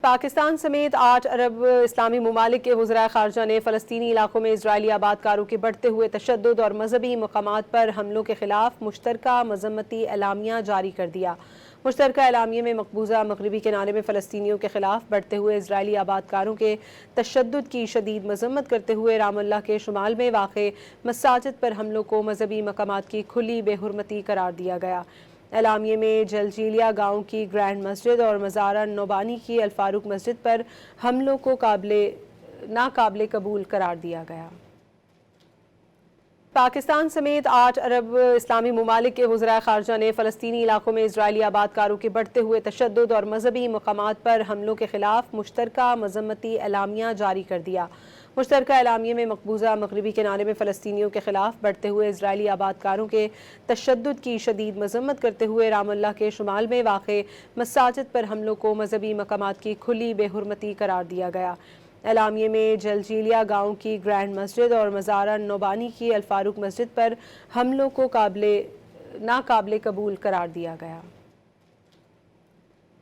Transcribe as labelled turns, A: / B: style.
A: پاکستان سمیت 8 عرب اسلامی ممالک کے وزراء خارجہ نے فلسطینی علاقوں میں اسرائیلی آبادکاروں کے بڑھتے ہوئے تشدد اور مذہبی مقامات پر حملوں کے خلاف مشترکہ مذمتی اعلامیہ جاری کر دیا۔ مشترکہ اعلامیے میں مقبوضہ مغربی کنارے میں فلسطینیوں کے خلاف بڑھتے ہوئے اسرائیلی آبادکاروں کے تشدد کی شدید مذمت کرتے ہوئے رام اللہ کے شمال میں واقع مساجد پر حملوں کو مذہبی مقامات کی کھلی بے حرمتی قرار دیا گیا۔ اعلامیے میں جلجیلیا گاؤں کی گرینڈ مسجد اور مزارہ نوبانی کی الفاروق مسجد پر حملوں کو ناقابل قبول قرار دیا گیا۔ پاکستان سمیت 8 عرب اسلامی ممالک کے وزراء خارجہ نے فلسطینی علاقوں میں اسرائیلی آبادکاروں کے بڑھتے ہوئے تشدد اور مذہبی مقامات پر حملوں کے خلاف مشترکہ مذمتی اعلامیہ جاری کر دیا۔ مشترکہ اعلامیے میں مقبوضہ مغربی کنارے میں فلسطینیوں کے خلاف بڑھتے ہوئے اسرائیلی آبادکاروں کے تشدد کی شدید مذمت کرتے ہوئے رام اللہ کے شمال میں واقع مساجد پر حملوں کو مذہبی مقامات کی کھلی بے حرمتی قرار دیا گیا۔ اعلامیے میں جلجیلیا گاؤں کی گرینڈ مسجد اور مزارہ نوبانی کی الفاروق مسجد پر حملوں کو ناقابل قبول قرار دیا گیا۔